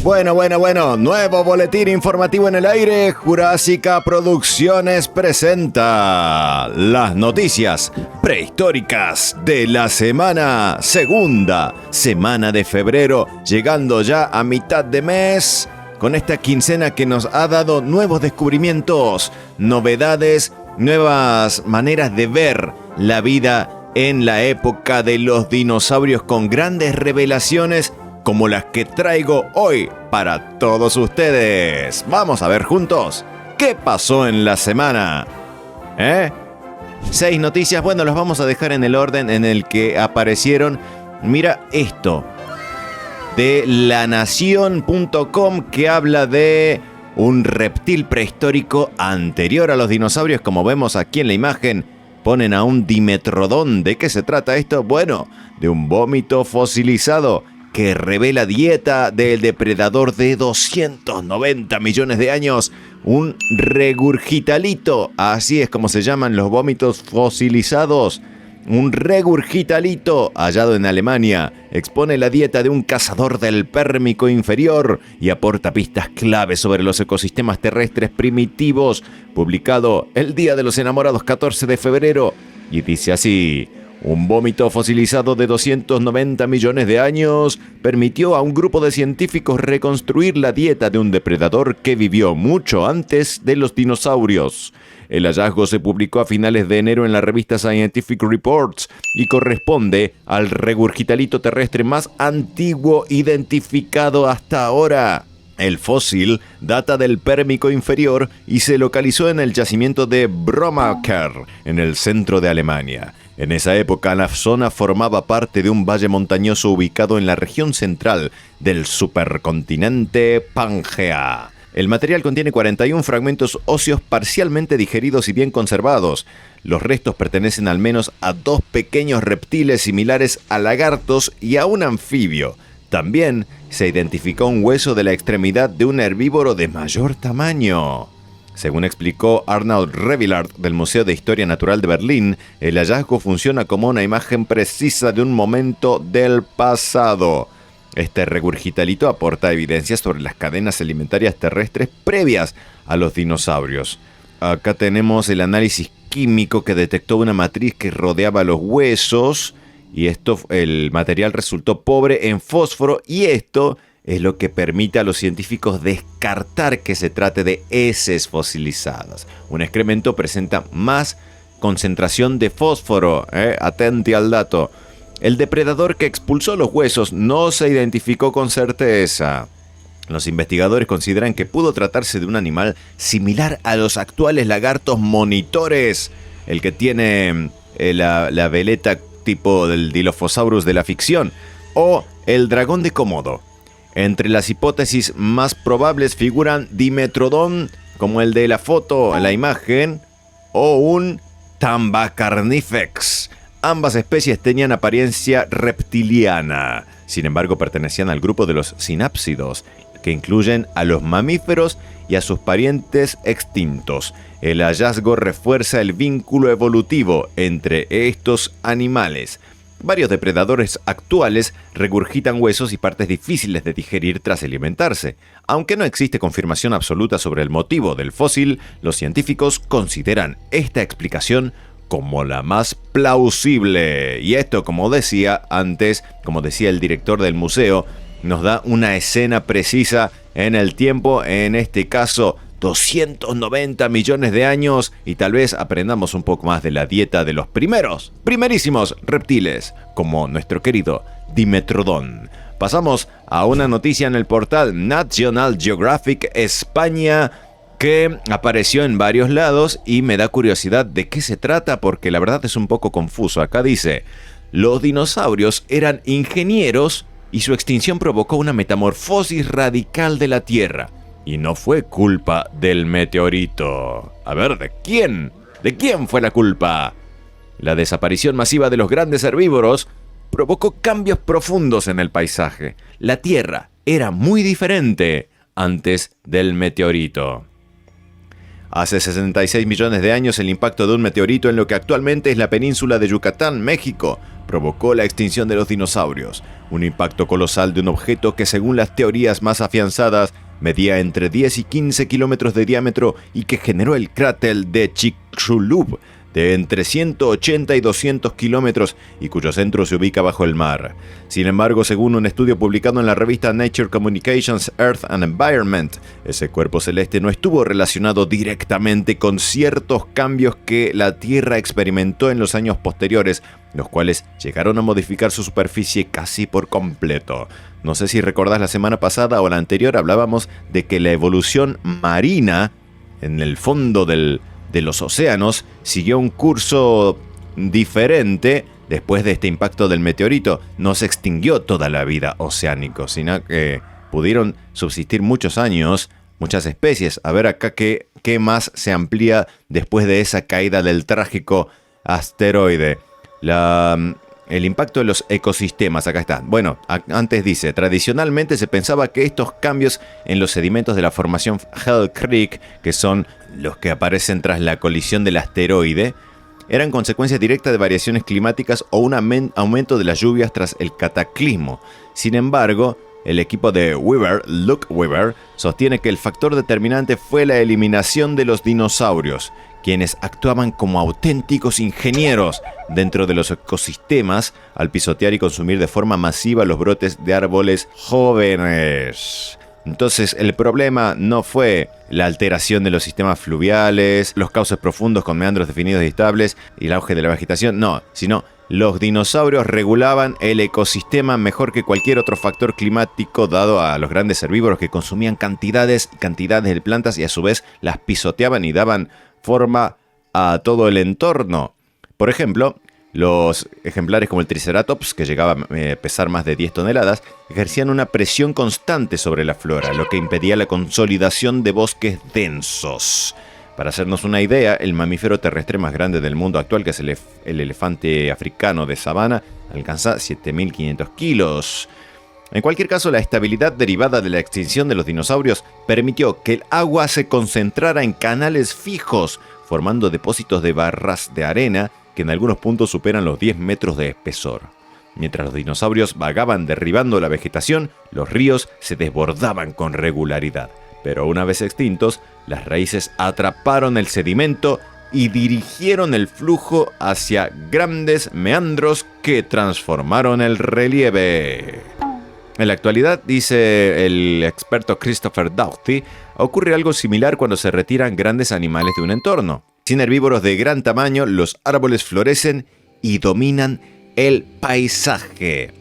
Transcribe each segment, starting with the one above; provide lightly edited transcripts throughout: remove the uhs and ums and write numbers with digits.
Bueno, nuevo boletín informativo en el aire. Jurásica Producciones presenta las noticias prehistóricas de la segunda semana de febrero, llegando ya a mitad de mes, con esta quincena que nos ha dado nuevos descubrimientos, novedades, nuevas maneras de ver la vida en la época de los dinosaurios, con grandes revelaciones como las que traigo hoy para todos ustedes. Vamos a ver juntos qué pasó en la semana. 6 noticias, bueno, las vamos a dejar en el orden en el que aparecieron. Mira esto, de lanación.com, que habla de un reptil prehistórico anterior a los dinosaurios, como vemos aquí en la imagen. Ponen a un dimetrodón. ¿De qué se trata esto? Bueno, de un vómito fosilizado que revela dieta del depredador de 290 millones de años, un regurgitalito, así es como se llaman los vómitos fosilizados. Un regurgitalito hallado en Alemania expone la dieta de un cazador del Pérmico inferior y aporta pistas claves sobre los ecosistemas terrestres primitivos, publicado el Día de los Enamorados 14 de febrero, y dice así: un vómito fosilizado de 290 millones de años permitió a un grupo de científicos reconstruir la dieta de un depredador que vivió mucho antes de los dinosaurios. El hallazgo se publicó a finales de enero en la revista Scientific Reports y corresponde al regurgitalito terrestre más antiguo identificado hasta ahora. El fósil data del Pérmico inferior y se localizó en el yacimiento de Bromacker, en el centro de Alemania. En esa época, la zona formaba parte de un valle montañoso ubicado en la región central del supercontinente Pangea. El material contiene 41 fragmentos óseos parcialmente digeridos y bien conservados. Los restos pertenecen al menos a 2 pequeños reptiles similares a lagartos y a un anfibio. También se identificó un hueso de la extremidad de un herbívoro de mayor tamaño. Según explicó Arnold Revillard del Museo de Historia Natural de Berlín, el hallazgo funciona como una imagen precisa de un momento del pasado. Este regurgitalito aporta evidencias sobre las cadenas alimentarias terrestres previas a los dinosaurios. Acá tenemos el análisis químico que detectó una matriz que rodeaba los huesos, y el material resultó pobre en fósforo, y esto es lo que permite a los científicos descartar que se trate de heces fosilizadas. Un excremento presenta más concentración de fósforo, atenti al dato. El depredador que expulsó los huesos no se identificó con certeza. Los investigadores consideran que pudo tratarse de un animal similar a los actuales lagartos monitores, el que tiene la veleta tipo del Dilophosaurus de la ficción, o el dragón de Komodo. Entre las hipótesis más probables figuran Dimetrodon, como el de la foto en la imagen, o un Tambacarnifex. Ambas especies tenían apariencia reptiliana. Sin embargo, pertenecían al grupo de los sinápsidos, que incluyen a los mamíferos y a sus parientes extintos. El hallazgo refuerza el vínculo evolutivo entre estos animales. Varios depredadores actuales regurgitan huesos y partes difíciles de digerir tras alimentarse. Aunque no existe confirmación absoluta sobre el motivo del fósil, los científicos consideran esta explicación como la más plausible. Y esto, como decía antes, como decía el director del museo, nos da una escena precisa en el tiempo, en este caso 290 millones de años, y tal vez aprendamos un poco más de la dieta de los primerísimos reptiles, como nuestro querido Dimetrodon. Pasamos a una noticia en el portal National Geographic España, que apareció en varios lados y me da curiosidad de qué se trata, porque la verdad es un poco confuso. Acá dice: los dinosaurios eran ingenieros y su extinción provocó una metamorfosis radical de la Tierra. Y no fue culpa del meteorito. A ver, ¿de quién? ¿De quién fue la culpa? La desaparición masiva de los grandes herbívoros provocó cambios profundos en el paisaje. La Tierra era muy diferente antes del meteorito. Hace 66 millones de años, el impacto de un meteorito en lo que actualmente es la península de Yucatán, México, provocó la extinción de los dinosaurios, un impacto colosal de un objeto que, según las teorías más afianzadas, medía entre 10 y 15 kilómetros de diámetro y que generó el cráter de Chicxulub, de entre 180 y 200 kilómetros y cuyo centro se ubica bajo el mar. Sin embargo, según un estudio publicado en la revista Nature Communications Earth and Environment, ese cuerpo celeste no estuvo relacionado directamente con ciertos cambios que la Tierra experimentó en los años posteriores, los cuales llegaron a modificar su superficie casi por completo. No sé si recordás, la semana pasada o la anterior hablábamos de que la evolución marina en el fondo de los océanos siguió un curso diferente después de este impacto del meteorito. No se extinguió toda la vida oceánica, sino que pudieron subsistir muchos años, muchas especies. A ver acá qué más se amplía después de esa caída del trágico asteroide. El impacto de los ecosistemas, acá está. Bueno, antes dice, tradicionalmente se pensaba que estos cambios en los sedimentos de la formación Hell Creek, que son los que aparecen tras la colisión del asteroide, eran consecuencia directa de variaciones climáticas o un aumento de las lluvias tras el cataclismo. Sin embargo, el equipo de Luke Weaver, sostiene que el factor determinante fue la eliminación de los dinosaurios, quienes actuaban como auténticos ingenieros dentro de los ecosistemas al pisotear y consumir de forma masiva los brotes de árboles jóvenes. Entonces, el problema no fue la alteración de los sistemas fluviales, los cauces profundos con meandros definidos y estables y el auge de la vegetación, no, sino los dinosaurios regulaban el ecosistema mejor que cualquier otro factor climático, dado a los grandes herbívoros que consumían cantidades y cantidades de plantas y a su vez las pisoteaban y daban forma a todo el entorno. Por ejemplo, los ejemplares como el Triceratops, que llegaba a pesar más de 10 toneladas, ejercían una presión constante sobre la flora, lo que impedía la consolidación de bosques densos. Para hacernos una idea, el mamífero terrestre más grande del mundo actual, que es el elefante africano de sabana, alcanza 7.500 kilos. En cualquier caso, la estabilidad derivada de la extinción de los dinosaurios permitió que el agua se concentrara en canales fijos, formando depósitos de barras de arena que en algunos puntos superan los 10 metros de espesor. Mientras los dinosaurios vagaban derribando la vegetación, los ríos se desbordaban con regularidad. Pero una vez extintos, las raíces atraparon el sedimento y dirigieron el flujo hacia grandes meandros que transformaron el relieve. En la actualidad, dice el experto Christopher Doughty, ocurre algo similar cuando se retiran grandes animales de un entorno. Sin herbívoros de gran tamaño, los árboles florecen y dominan el paisaje.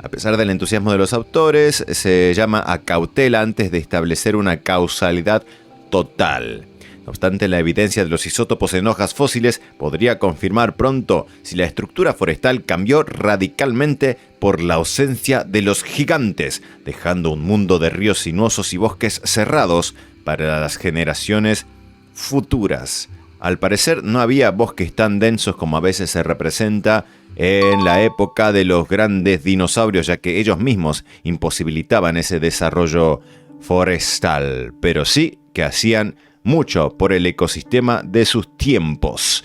A pesar del entusiasmo de los autores, se llama a cautela antes de establecer una causalidad total. No obstante, la evidencia de los isótopos en hojas fósiles podría confirmar pronto si la estructura forestal cambió radicalmente por la ausencia de los gigantes, dejando un mundo de ríos sinuosos y bosques cerrados para las generaciones futuras. Al parecer, no había bosques tan densos como a veces se representa en la época de los grandes dinosaurios, ya que ellos mismos imposibilitaban ese desarrollo forestal, pero sí que hacían mucho por el ecosistema de sus tiempos.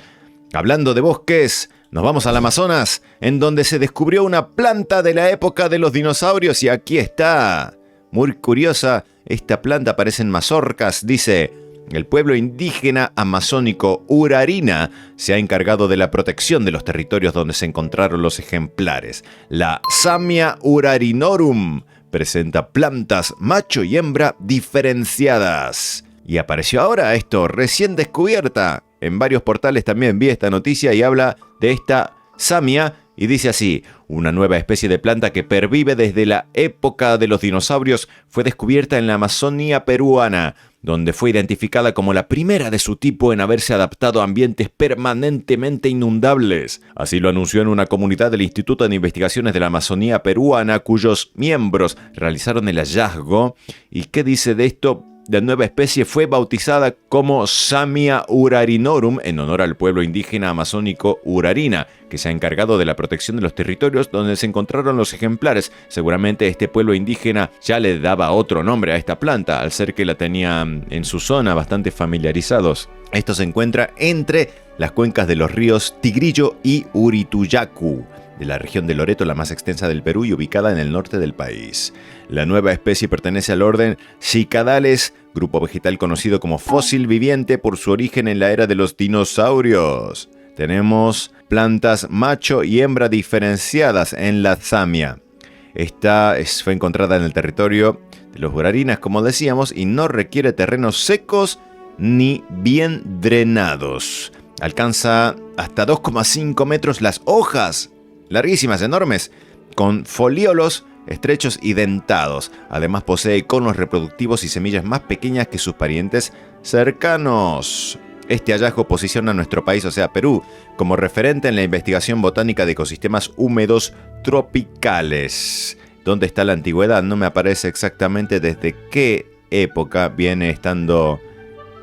Hablando de bosques, nos vamos al Amazonas, en donde se descubrió una planta de la época de los dinosaurios y aquí está. Muy curiosa, esta planta aparece en mazorcas, dice: el pueblo indígena amazónico Urarina se ha encargado de la protección de los territorios donde se encontraron los ejemplares. La Samia urarinorum presenta plantas macho y hembra diferenciadas. Y apareció ahora esto, recién descubierta. En varios portales también vi esta noticia y habla de esta Samia y dice así: una nueva especie de planta que pervive desde la época de los dinosaurios fue descubierta en la Amazonía peruana, donde fue identificada como la primera de su tipo en haberse adaptado a ambientes permanentemente inundables. Así lo anunció en una comunidad del Instituto de Investigaciones de la Amazonía peruana, cuyos miembros realizaron el hallazgo. ¿Y qué dice de esto? La nueva especie fue bautizada como Samia urarinorum en honor al pueblo indígena amazónico Urarina, que se ha encargado de la protección de los territorios donde se encontraron los ejemplares. Seguramente este pueblo indígena ya le daba otro nombre a esta planta, al ser que la tenían en su zona bastante familiarizados. Esto se encuentra entre las cuencas de los ríos Tigrillo y Urituyacu. de la región de Loreto, la más extensa del Perú y ubicada en el norte del país. La nueva especie pertenece al orden Cicadales, grupo vegetal conocido como fósil viviente por su origen en la era de los dinosaurios. Tenemos plantas macho y hembra diferenciadas en la Zamia. Esta fue encontrada en el territorio de los Guararinas, como decíamos, y no requiere terrenos secos ni bien drenados. Alcanza hasta 2,5 metros las hojas, larguísimas, enormes, con folíolos estrechos y dentados. Además posee conos reproductivos y semillas más pequeñas que sus parientes cercanos. Este hallazgo posiciona a nuestro país, o sea, Perú, como referente en la investigación botánica de ecosistemas húmedos tropicales. ¿Dónde está la antigüedad? No me aparece exactamente desde qué época viene estando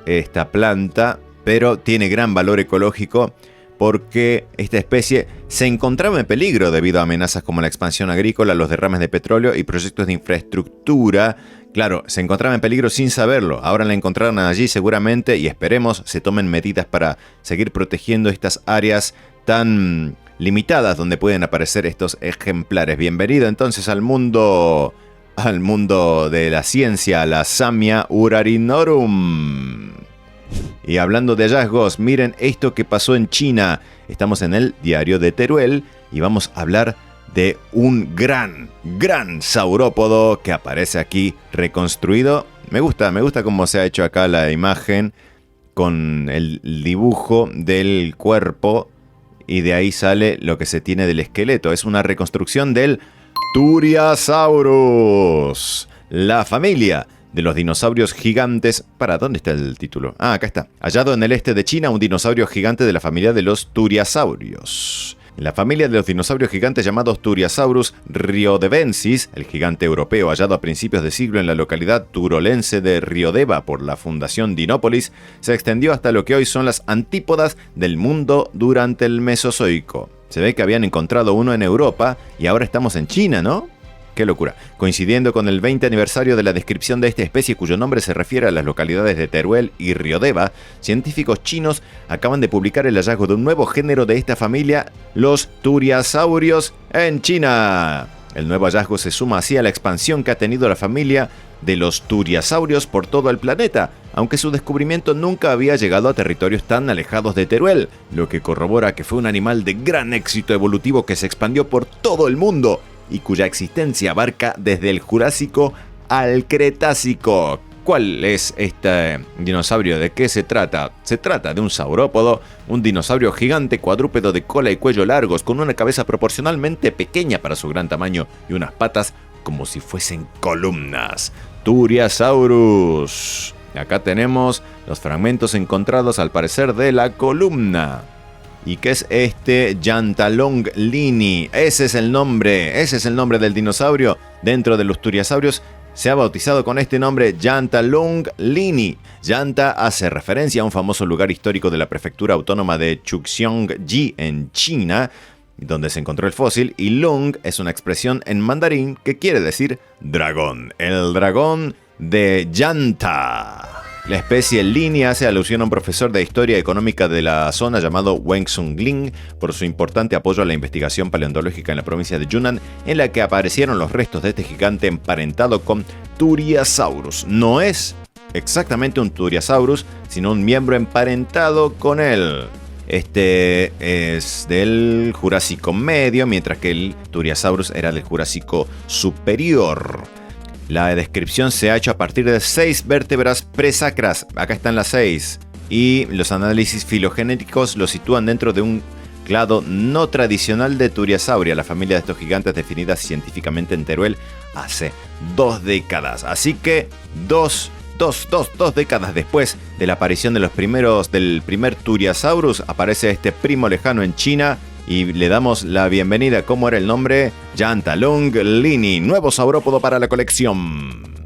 esta planta, pero tiene gran valor ecológico porque esta especie se encontraba en peligro debido a amenazas como la expansión agrícola, los derrames de petróleo y proyectos de infraestructura. Claro, se encontraba en peligro sin saberlo. Ahora la encontraron allí seguramente y esperemos se tomen medidas para seguir protegiendo estas áreas tan limitadas donde pueden aparecer estos ejemplares. Bienvenido entonces al mundo de la ciencia, a la Zamia urarinorum. Y hablando de hallazgos, miren esto que pasó en China. Estamos en el diario de Teruel y vamos a hablar de un gran saurópodo que aparece aquí reconstruido. Me gusta cómo se ha hecho acá la imagen con el dibujo del cuerpo y de ahí sale lo que se tiene del esqueleto. Es una reconstrucción del Turiasaurus, la familia de los dinosaurios gigantes. ¿Para dónde está el título? Ah, acá está. Hallado en el este de China, un dinosaurio gigante de la familia de los Turiasaurios. La familia de los dinosaurios gigantes llamados Turiasaurus riodebensis, el gigante europeo hallado a principios de siglo en la localidad turolense de Riodeva por la Fundación Dinópolis, se extendió hasta lo que hoy son las antípodas del mundo durante el Mesozoico. Se ve que habían encontrado uno en Europa y ahora estamos en China, ¿no? ¡Qué locura! Coincidiendo con el 20 aniversario de la descripción de esta especie cuyo nombre se refiere a las localidades de Teruel y Riodeva, científicos chinos acaban de publicar el hallazgo de un nuevo género de esta familia, los Turiasaurios, en China. El nuevo hallazgo se suma así a la expansión que ha tenido la familia de los Turiasaurios por todo el planeta, aunque su descubrimiento nunca había llegado a territorios tan alejados de Teruel, lo que corrobora que fue un animal de gran éxito evolutivo que se expandió por todo el mundo y cuya existencia abarca desde el Jurásico al Cretácico. ¿Cuál es este dinosaurio? ¿De qué se trata? Se trata de un saurópodo, un dinosaurio gigante cuadrúpedo de cola y cuello largos, con una cabeza proporcionalmente pequeña para su gran tamaño y unas patas como si fuesen columnas. Turiasaurus. Acá tenemos los fragmentos encontrados al parecer de la columna. ¿Y qué es este Yantalonglini? Ese es el nombre del dinosaurio. Dentro de los Turiasaurios se ha bautizado con este nombre Yantalonglini. Yanta hace referencia a un famoso lugar histórico de la prefectura autónoma de Chuxiongji en China, donde se encontró el fósil, y Long es una expresión en mandarín que quiere decir dragón. El dragón de Yanta. La especie Lini hace alusión a un profesor de historia económica de la zona llamado Wen Xunling por su importante apoyo a la investigación paleontológica en la provincia de Yunnan, en la que aparecieron los restos de este gigante emparentado con Turiasaurus. No es exactamente un Turiasaurus, sino un miembro emparentado con él. Este es del Jurásico Medio, mientras que el Turiasaurus era del Jurásico Superior. La descripción se ha hecho a partir de 6 vértebras presacras. Acá están las 6. Y los análisis filogenéticos lo sitúan dentro de un clado no tradicional de Turiasauria, la familia de estos gigantes definida científicamente en Teruel hace 2 décadas. Así que dos décadas después de la aparición del primer Turiasaurus, aparece este primo lejano en China. Y le damos la bienvenida. ¿Cómo era el nombre? Yantalonglini, nuevo saurópodo para la colección.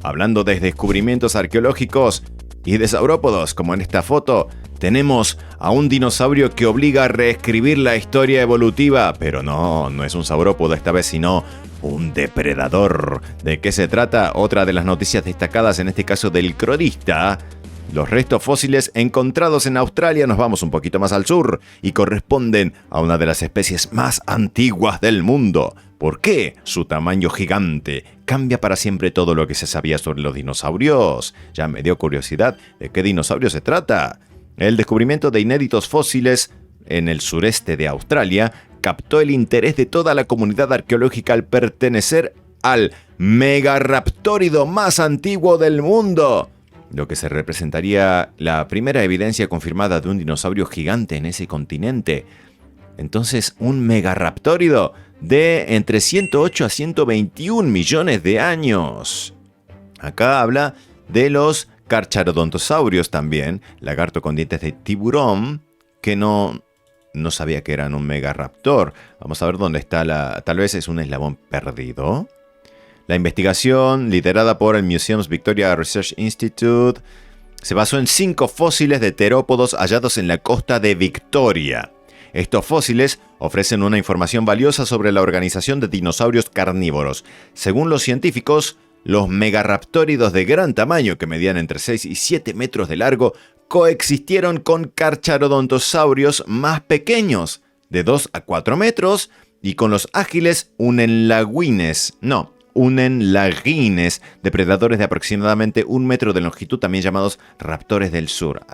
Hablando de descubrimientos arqueológicos y de saurópodos, como en esta foto, tenemos a un dinosaurio que obliga a reescribir la historia evolutiva. Pero no es un saurópodo esta vez, sino un depredador. ¿De qué se trata? Otra de las noticias destacadas, en este caso del cronista Los restos fósiles encontrados en Australia, nos vamos un poquito más al sur, y corresponden a una de las especies más antiguas del mundo. ¿Por qué su tamaño gigante cambia para siempre todo lo que se sabía sobre los dinosaurios? Ya me dio curiosidad de qué dinosaurio se trata. El descubrimiento de inéditos fósiles en el sureste de Australia captó el interés de toda la comunidad arqueológica al pertenecer al megaraptórido más antiguo del mundo, lo que se representaría la primera evidencia confirmada de un dinosaurio gigante en ese continente. Entonces, un megaraptórido de entre 108 a 121 millones de años. Acá habla de los carcharodontosaurios también, lagarto con dientes de tiburón, que no sabía que eran un megaraptor. Vamos a ver dónde está tal vez es un eslabón perdido. La investigación, liderada por el Museums Victoria Research Institute, se basó en 5 fósiles de terópodos hallados en la costa de Victoria. Estos fósiles ofrecen una información valiosa sobre la organización de dinosaurios carnívoros. Según los científicos, los megaraptóridos de gran tamaño, que medían entre 6 y 7 metros de largo, coexistieron con carcharodontosaurios más pequeños, de 2 a 4 metros, y con los ágiles unenlaguines, depredadores de aproximadamente 1 metro de longitud, también llamados raptores del sur.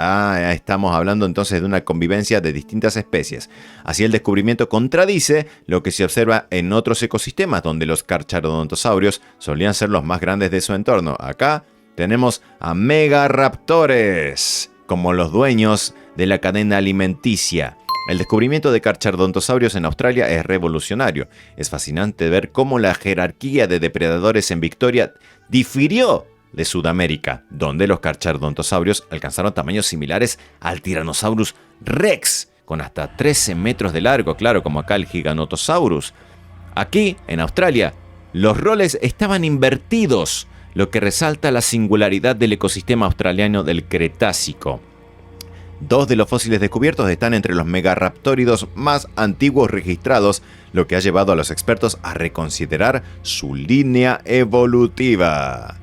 Estamos hablando entonces de una convivencia de distintas especies. Así, el descubrimiento contradice lo que se observa en otros ecosistemas, donde los carcharodontosaurios solían ser los más grandes de su entorno. Acá tenemos a megaraptores como los dueños de la cadena alimenticia. El descubrimiento de carcharodontosaurios en Australia es revolucionario. Es fascinante ver cómo la jerarquía de depredadores en Victoria difirió de Sudamérica, donde los carcharodontosaurios alcanzaron tamaños similares al Tyrannosaurus Rex, con hasta 13 metros de largo, claro, como acá el Giganotosaurus. Aquí, en Australia, los roles estaban invertidos, lo que resalta la singularidad del ecosistema australiano del Cretácico. 2 de los fósiles descubiertos están entre los megaraptóridos más antiguos registrados, lo que ha llevado a los expertos a reconsiderar su línea evolutiva.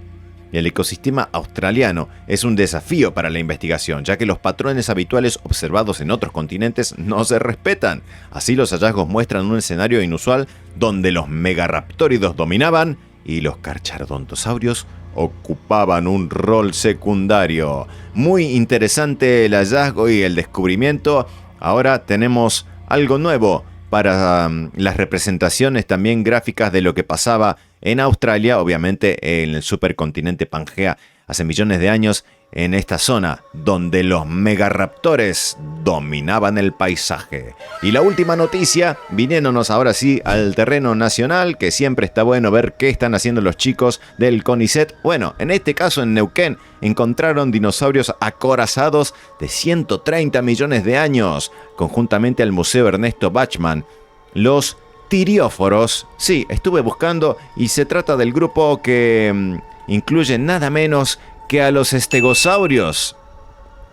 El ecosistema australiano es un desafío para la investigación, ya que los patrones habituales observados en otros continentes no se respetan. Así, los hallazgos muestran un escenario inusual donde los megaraptóridos dominaban y los carcharodontosaurios ocupaban un rol secundario. Muy interesante el hallazgo y el descubrimiento. Ahora tenemos algo nuevo para las representaciones también gráficas de lo que pasaba en Australia, obviamente en el supercontinente Pangea, hace millones de años, en esta zona donde los megaraptores dominaban el paisaje. Y la última noticia, viniéndonos ahora sí al terreno nacional, que siempre está bueno ver qué están haciendo los chicos del CONICET. Bueno, en este caso en Neuquén encontraron dinosaurios acorazados de 130 millones de años, conjuntamente al Museo Ernesto Bachmann. Los tirióforos, sí, estuve buscando y se trata del grupo que incluye nada menos que a los estegosaurios.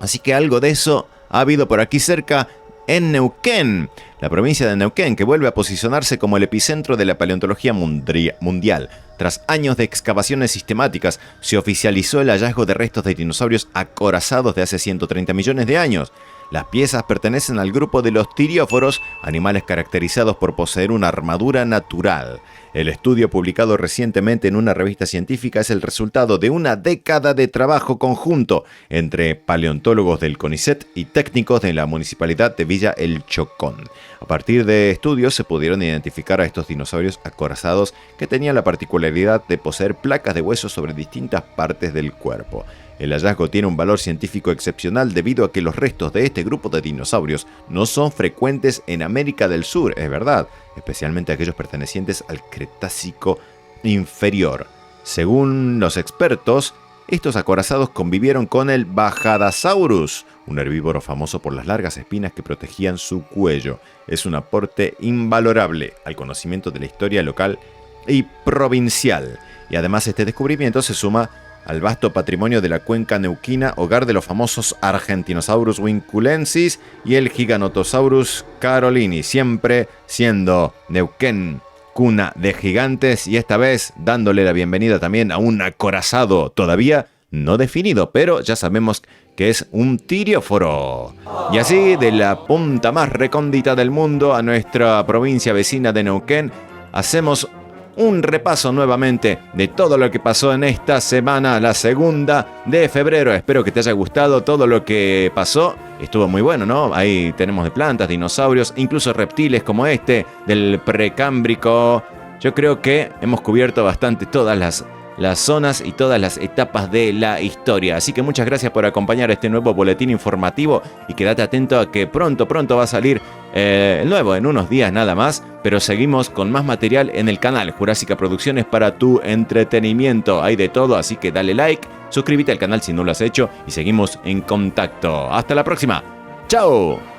Así que algo de eso ha habido por aquí cerca en Neuquén, la provincia de Neuquén, que vuelve a posicionarse como el epicentro de la paleontología mundial. Tras años de excavaciones sistemáticas, se oficializó el hallazgo de restos de dinosaurios acorazados de hace 130 millones de años. Las piezas pertenecen al grupo de los tirióforos, animales caracterizados por poseer una armadura natural. El estudio, publicado recientemente en una revista científica, es el resultado de una década de trabajo conjunto entre paleontólogos del CONICET y técnicos de la Municipalidad de Villa El Chocón. A partir de estudios se pudieron identificar a estos dinosaurios acorazados, que tenían la particularidad de poseer placas de hueso sobre distintas partes del cuerpo. El hallazgo tiene un valor científico excepcional debido a que los restos de este grupo de dinosaurios no son frecuentes en América del Sur, es verdad, especialmente aquellos pertenecientes al Cretácico inferior. Según los expertos, estos acorazados convivieron con el Bajadasaurus, un herbívoro famoso por las largas espinas que protegían su cuello. Es un aporte invalorable al conocimiento de la historia local y provincial. Y además, este descubrimiento se suma al vasto patrimonio de la cuenca neuquina, hogar de los famosos Argentinosaurus vinculensis y el Giganotosaurus carolini, siempre siendo Neuquén cuna de gigantes, y esta vez dándole la bienvenida también a un acorazado todavía no definido, pero ya sabemos que es un tirióforo. Y así, de la punta más recóndita del mundo a nuestra provincia vecina de Neuquén, hacemos un repaso nuevamente de todo lo que pasó en esta semana, la 2 de febrero. Espero que te haya gustado todo lo que pasó. Estuvo muy bueno, ¿no? Ahí tenemos de plantas, dinosaurios, incluso reptiles como este del Precámbrico. Yo creo que hemos cubierto bastante todas las zonas y todas las etapas de la historia. Así que muchas gracias por acompañar este nuevo boletín informativo y quédate atento a que pronto va a salir el nuevo, en unos días nada más, pero seguimos con más material en el canal Jurásica Producciones para tu entretenimiento. Hay de todo, así que dale like, suscríbete al canal si no lo has hecho y seguimos en contacto. Hasta la próxima. ¡Chao!